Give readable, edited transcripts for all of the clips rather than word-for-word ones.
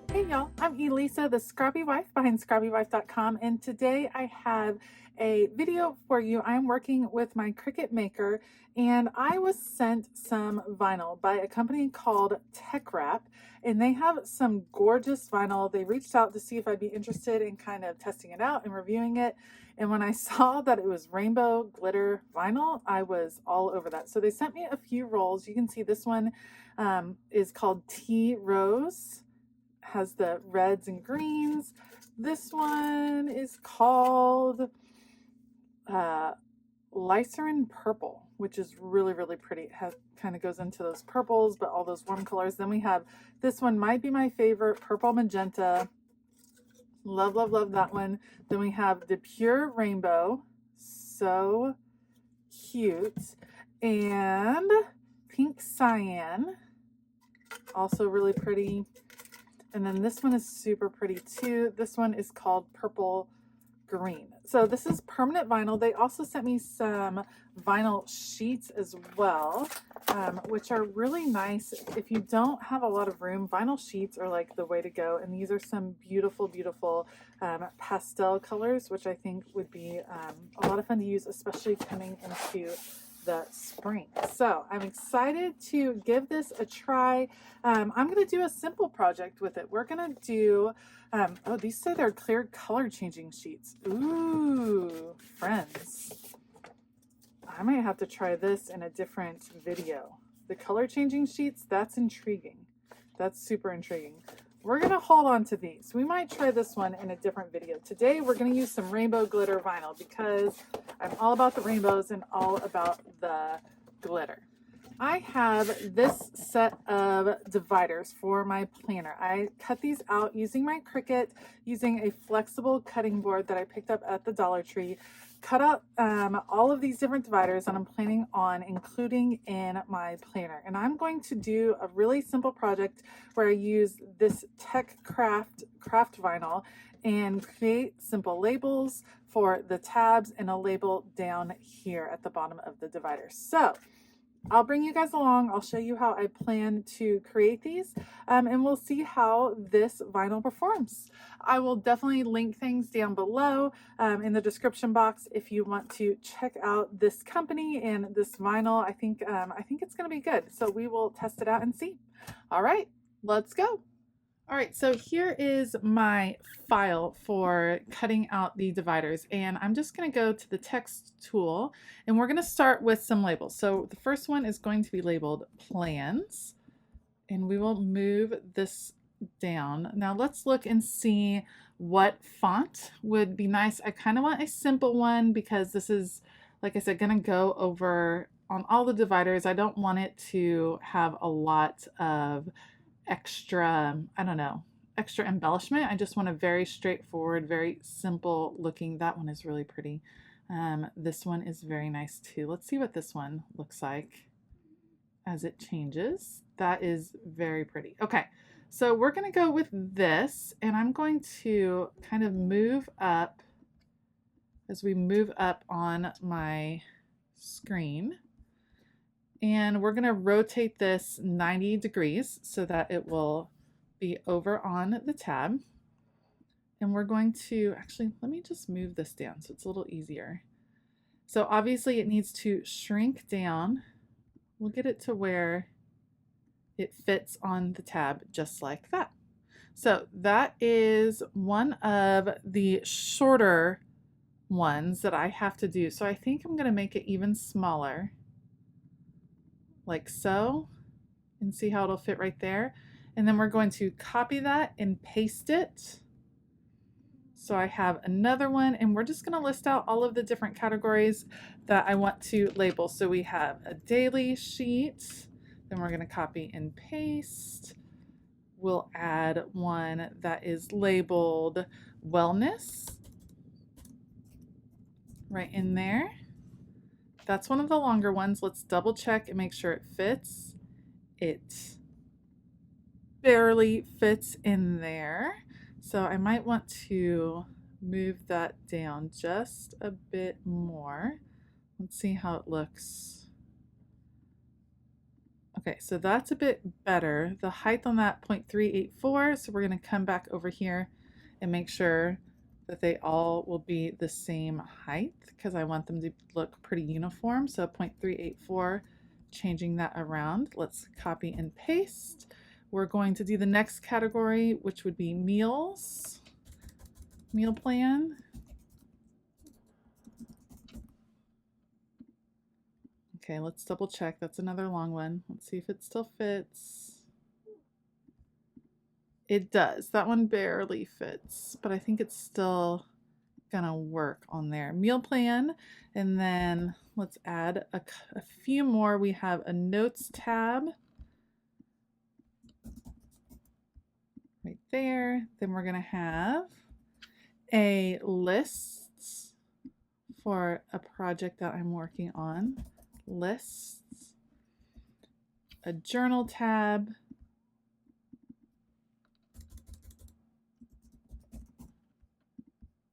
Hey y'all, I'm Elisa, the Scrappy Wife behind ScrappyWife.com, and today I have a video for you. I'm working with my Cricut maker, and I was sent some vinyl by a company called TeckWrap, and they have some gorgeous vinyl. They reached out to see if I'd be interested in kind of testing it out and reviewing it. And when I saw that it was rainbow glitter vinyl, I was all over that. So they sent me a few rolls. You can see this one is called Tea Rose, has the reds and greens. This one is called uh, Lycerin Purple, which is really, really pretty. It has kind of goes into those purples, but all those warm colors. Then we have this one, might be my favorite, Purple Magenta. Love, love, love that one. Then we have the Pure Rainbow. So cute. And Pink Cyan. Also really pretty. And then this one is super pretty too. This one is called Purple Green. So this is permanent vinyl. They also sent me some vinyl sheets as well, which are really nice. If you don't have a lot of room, vinyl sheets are like the way to go. And these are some beautiful, beautiful pastel colors, which I think would be a lot of fun to use, especially coming into the spring. So I'm excited to give this a try. I'm going to do a simple project with it. We're going to do, oh, these say they're clear color changing sheets. Ooh, friends. I might have to try this in a different video. The color changing sheets, that's intriguing. That's super intriguing. We're going to hold on to these. We might try this one in a different video. Today, we're going to use some rainbow glitter vinyl because I'm all about the rainbows and all about the glitter. I have this set of dividers for my planner. I cut these out using my Cricut, using a flexible cutting board that I picked up at the Dollar Tree. Cut out all of these different dividers, and I'm planning on including in my planner. And I'm going to do a really simple project where I use this TeckWrap craft vinyl and create simple labels for the tabs and a label down here at the bottom of the divider. So I'll bring you guys along. I'll show you how I plan to create these, and we'll see how this vinyl performs. I will definitely link things down below in the description box if you want to check out this company and this vinyl. I think it's going to be good. So we will test it out and see. All right, let's go. All right, so here is my file for cutting out the dividers, and I'm just going to go to the text tool, and we're going to start with some labels. So the first one is going to be labeled plans, and we will move this down. Now let's look and see what font would be nice. I kind of want a simple one because this is, like I said, going to go over on all the dividers. I don't want it to have a lot of extra, I don't know, extra embellishment. I just want a very straightforward, very simple looking. That one is really pretty. This one is very nice too. Let's see what this one looks like as it changes. That is very pretty. Okay, so we're going to go with this, and I'm going to kind of move up as we move up on my screen. And we're going to rotate this 90 degrees so that it will be over on the tab. And we're going to, actually, let me just move this down so it's a little easier. So obviously it needs to shrink down. We'll get it to where it fits on the tab just like that. So that is one of the shorter ones that I have to do. So I think I'm going to make it even smaller, like so, and see how it'll fit right there. And then we're going to copy that and paste it. So I have another one, and we're just going to list out all of the different categories that I want to label. So we have a daily sheet, then we're going to copy and paste. We'll add one that is labeled wellness right in there. That's one of the longer ones. Let's double check and make sure it fits. It barely fits in there. So I might want to move that down just a bit more. Let's see how it looks. Okay, so that's a bit better. The height on that 0.384, so we're going to come back over here and make sure that they all will be the same height because I want them to look pretty uniform. So 0.384, changing that around. Let's copy and paste. We're going to do the next category, which would be meals, meal plan. Okay, let's double check. That's another long one. Let's see if it still fits. It does. That one barely fits, but I think it's still gonna work on there. Meal plan, and then let's add a few more. We have a notes tab right there. Then we're gonna have a list for a project that I'm working on. Lists, a journal tab,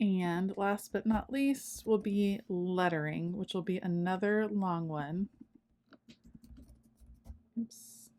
and last but not least will be lettering, which will be another long one. Oops.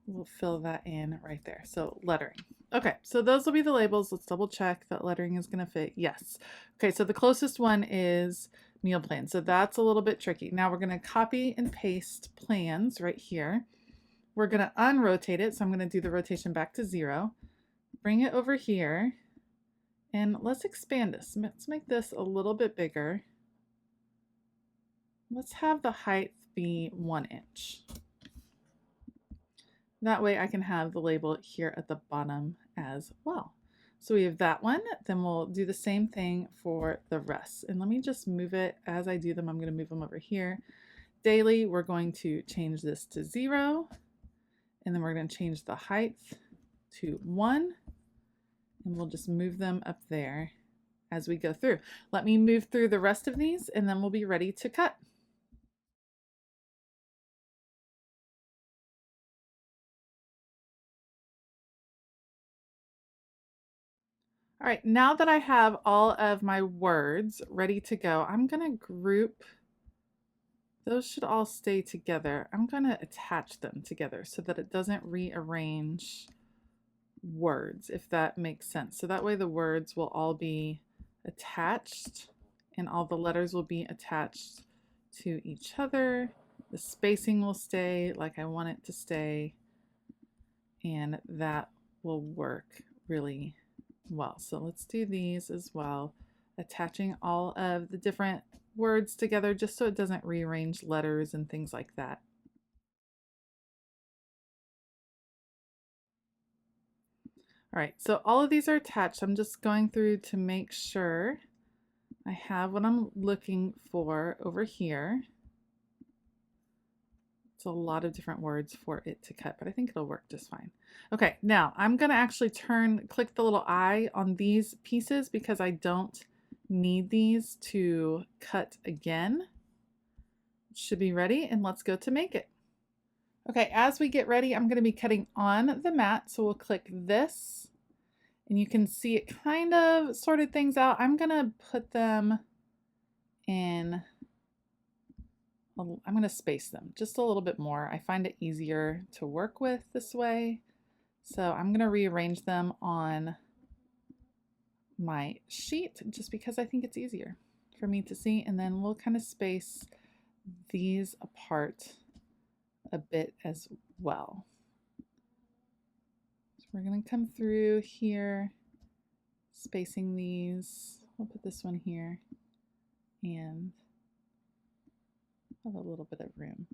We'll fill that in right there. So lettering. Okay, so those will be the labels. Let's double check that lettering is going to fit. Yes. Okay, so the closest one is meal plan. So that's a little bit tricky. Now we're going to copy and paste plans right here. We're going to unrotate it. So I'm going to do the rotation back to 0. Bring it over here. And let's expand this. Let's make this a little bit bigger. Let's have the height be 1 inch. That way I can have the label here at the bottom as well. So we have that one, then we'll do the same thing for the rest. And let me just move it as I do them. I'm going to move them over here. Daily, we're going to change this to 0. And then we're going to change the height to 1. And we'll just move them up there as we go through. Let me move through the rest of these and then we'll be ready to cut. All right, now that I have all of my words ready to go, I'm going to group. Those should all stay together. I'm going to attach them together so that it doesn't rearrange words, if that makes sense. So that way the words will all be attached and all the letters will be attached to each other. The spacing will stay like I want it to stay, and that will work really well. So let's do these as well, attaching all of the different words together just so it doesn't rearrange letters and things like that. All right, so all of these are attached. I'm just going through to make sure I have what I'm looking for over here. It's a lot of different words for it to cut, but I think it'll work just fine. Okay, now I'm gonna actually click the little eye on these pieces because I don't need these to cut again. It should be ready, and let's go to make it. Okay, as we get ready, I'm gonna be cutting on the mat, so we'll click this, and you can see it kind of sorted things out. I'm gonna put them in, I'm going to space them just a little bit more. I find it easier to work with this way. So I'm going to rearrange them on my sheet just because I think it's easier for me to see. And then we'll kind of space these apart a bit as well. So we're going to come through here, spacing these. We'll put this one here and have a little bit of room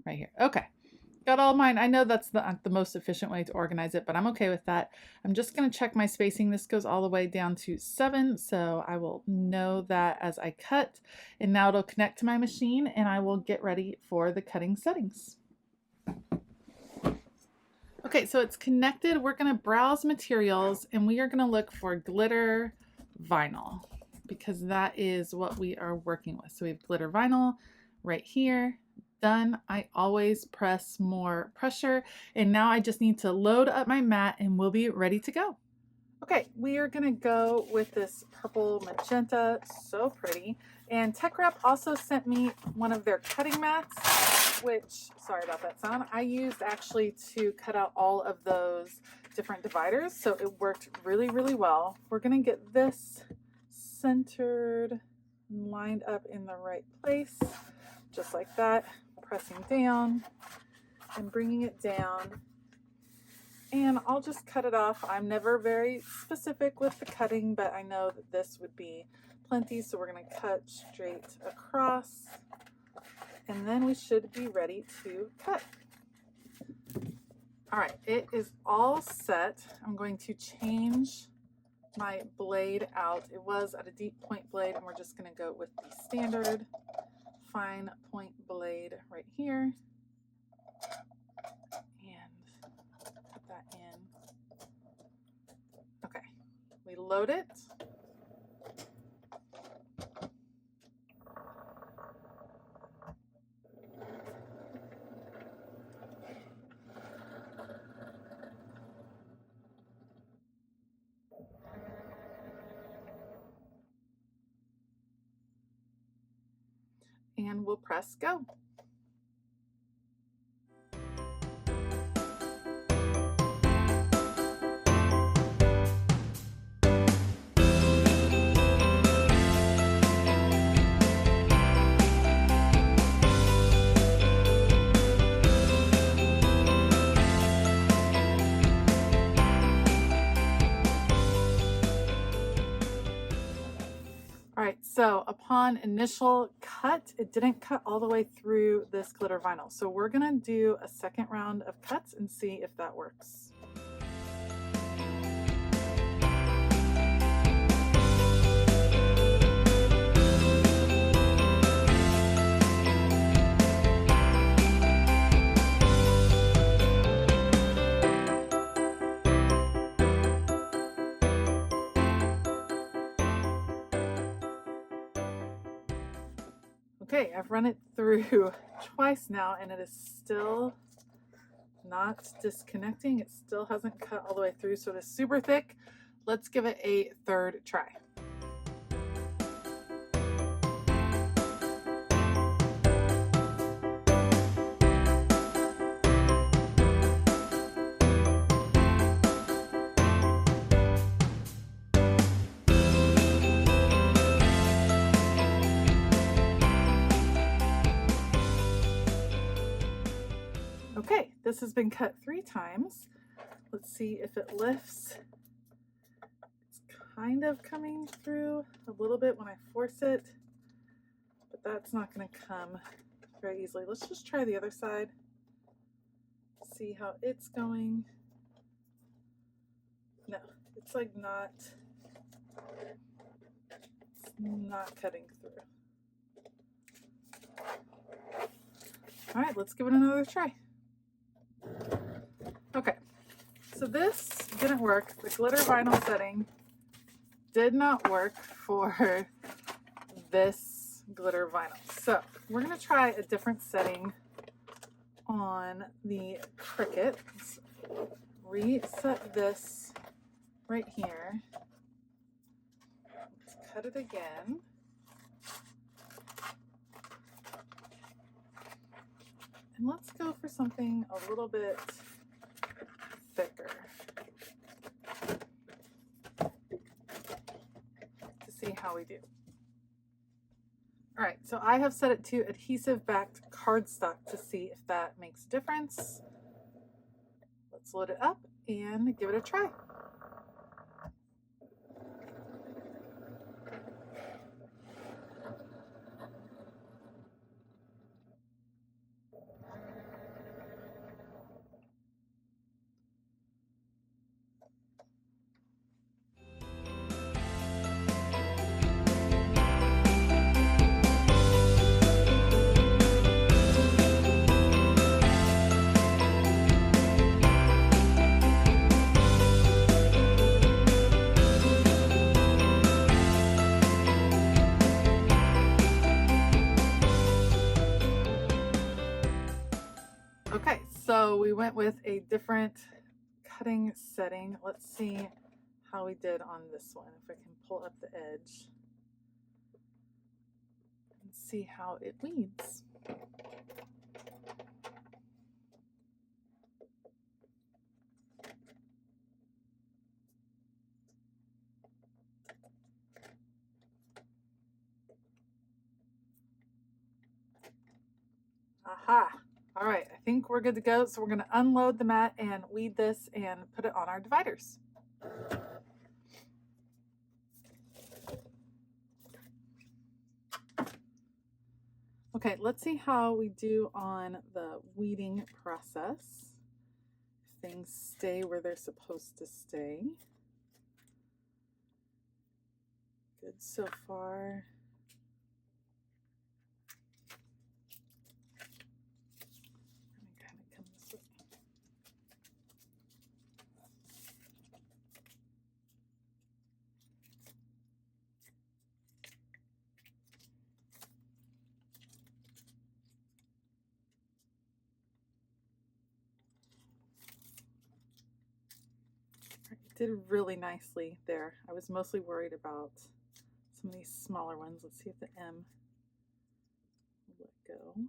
right here. Okay, got all mine. I know that's the most efficient way to organize it, but I'm okay with that. I'm just going to check my spacing. This goes all the way down to 7, so I will know that as I cut. And now it'll connect to my machine and I will get ready for the cutting settings. Okay, so it's connected. We're going to browse materials and we are going to look for glitter vinyl because that is what we are working with. So we have glitter vinyl right here. Done. I always press more pressure, and now I just need to load up my mat and we'll be ready to go. Okay, we are gonna go with this purple magenta, so pretty. And TeckWrap also sent me one of their cutting mats, which, sorry about that sound, I used actually to cut out all of those different dividers, so it worked really, really well. We're going to get this centered and lined up in the right place, just like that, pressing down and bringing it down. And I'll just cut it off. I'm never very specific with the cutting, but I know that this would be plenty, so we're going to cut straight across, and then we should be ready to cut. All right, it is all set. I'm going to change my blade out. It was at a deep point blade, and we're just going to go with the standard fine point blade right here. That in. Okay, we load it. And we'll press go. All right, so upon initial cut, it didn't cut all the way through this glitter vinyl. So we're gonna do a second round of cuts and see if that works. Okay, I've run it through twice now and it is still not disconnecting. It still hasn't cut all the way through, so it is super thick. Let's give it a third try. Okay, this has been cut 3 times. Let's see if it lifts. It's kind of coming through a little bit when I force it, but that's not going to come very easily. Let's just try the other side. See how it's going. No, it's like not cutting through. All right, let's give it another try. Okay, so this didn't work. The glitter vinyl setting did not work for this glitter vinyl. So we're going to try a different setting on the Cricut. Let's reset this right here. Let's cut it again. And let's go for something a little bit thicker to see how we do. All right, so I have set it to adhesive backed cardstock to see if that makes a difference. Let's load it up and give it a try. Okay, so we went with a different cutting setting. Let's see how we did on this one. If I can pull up the edge and see how it bleeds. Aha. All right, I think we're good to go. So we're going to unload the mat and weed this and put it on our dividers. Okay, let's see how we do on the weeding process. If things stay where they're supposed to stay. Good so far. Let me kind of come this way. Did really nicely there. I was mostly worried about some of these smaller ones. Let's see if the M will let go.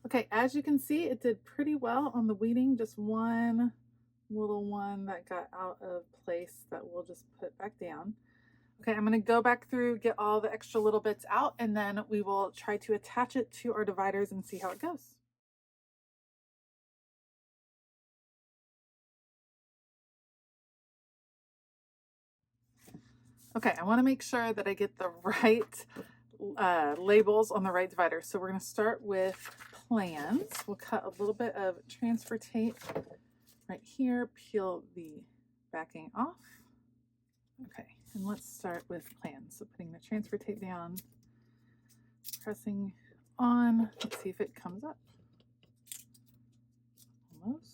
Okay, as you can see, it did pretty well on the weeding. Just one little one that got out of place that we'll just put back down. Okay, I'm going to go back through, get all the extra little bits out, and then we will try to attach it to our dividers and see how it goes. Okay, I want to make sure that I get the right labels on the right divider. So we're going to start with plans. We'll cut a little bit of transfer tape right here, peel the backing off. Okay, and let's start with plans. So putting the transfer tape down, pressing on. Let's see if it comes up. Almost.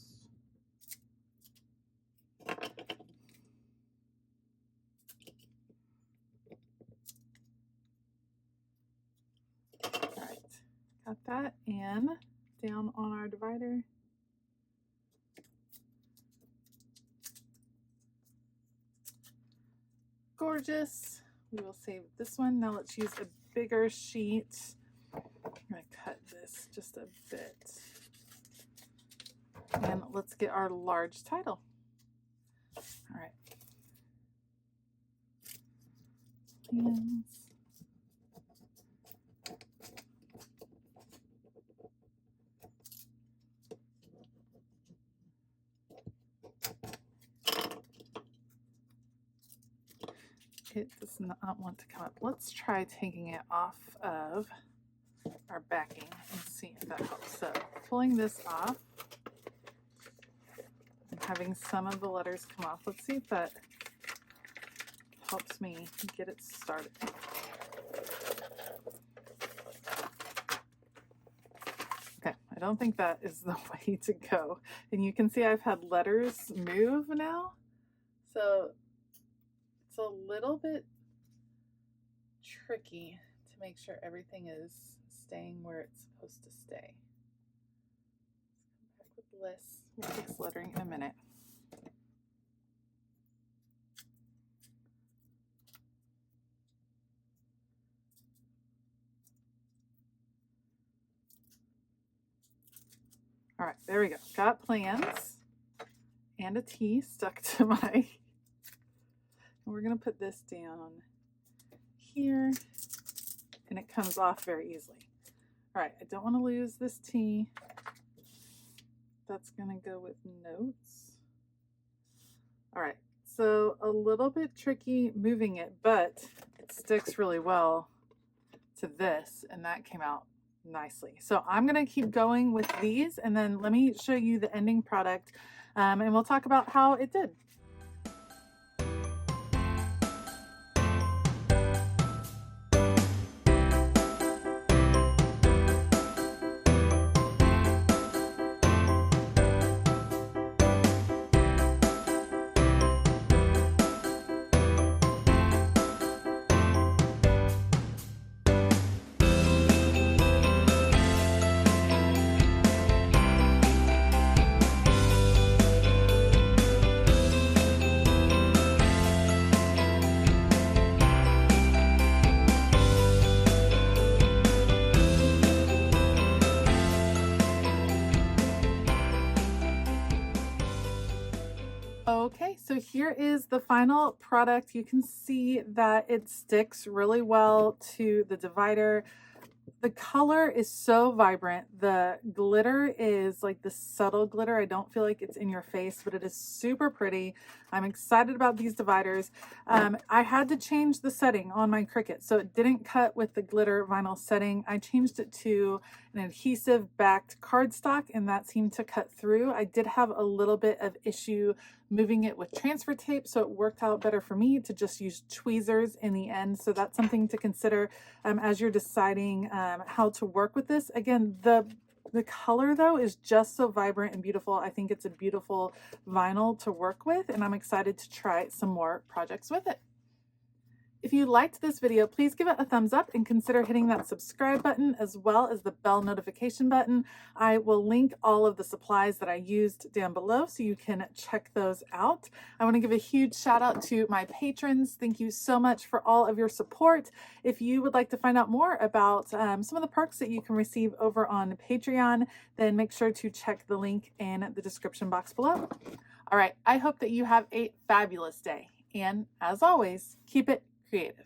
All right, got that, and down on our divider. Gorgeous. We will save this one. Now let's use a bigger sheet. I'm going to cut this just a bit. And let's get our large title. All right. Plans. It does not want to come up. Let's try taking it off of our backing and see if that helps. So pulling this off and having some of the letters come off. Let's see if that helps me get it started. Okay, I don't think that is the way to go. And you can see I've had letters move now. So it's a little bit tricky to make sure everything is staying where it's supposed to stay. Let's come back with the list. We'll fix lettering in a minute. All right, there we go. Got plans and a T stuck to my, and we're gonna put this down here and it comes off very easily. All right, I don't want to lose this T. That's gonna go with notes. All right, So a little bit tricky moving it, but it sticks really well to this, and that came out nicely. So I'm gonna keep going with these, and then let me show you the ending product, and we'll talk about how it did. Okay, so here is the final product. You can see that it sticks really well to the divider. The color is so vibrant. The glitter is like the subtle glitter. I don't feel like it's in your face, but it is super pretty. I'm excited about these dividers. I had to change the setting on my Cricut, so it didn't cut with the glitter vinyl setting. I changed it to an adhesive backed cardstock, and that seemed to cut through. I did have a little bit of issue moving it with transfer tape, so it worked out better for me to just use tweezers in the end. So that's something to consider as you're deciding how to work with this. Again, the color though is just so vibrant and beautiful. I think it's a beautiful vinyl to work with, and I'm excited to try some more projects with it. If you liked this video, please give it a thumbs up and consider hitting that subscribe button as well as the bell notification button. I will link all of the supplies that I used down below so you can check those out. I want to give a huge shout out to my patrons. Thank you so much for all of your support. If you would like to find out more about some of the perks that you can receive over on Patreon, then make sure to check the link in the description box below. All right, I hope that you have a fabulous day. And as always, keep it creative.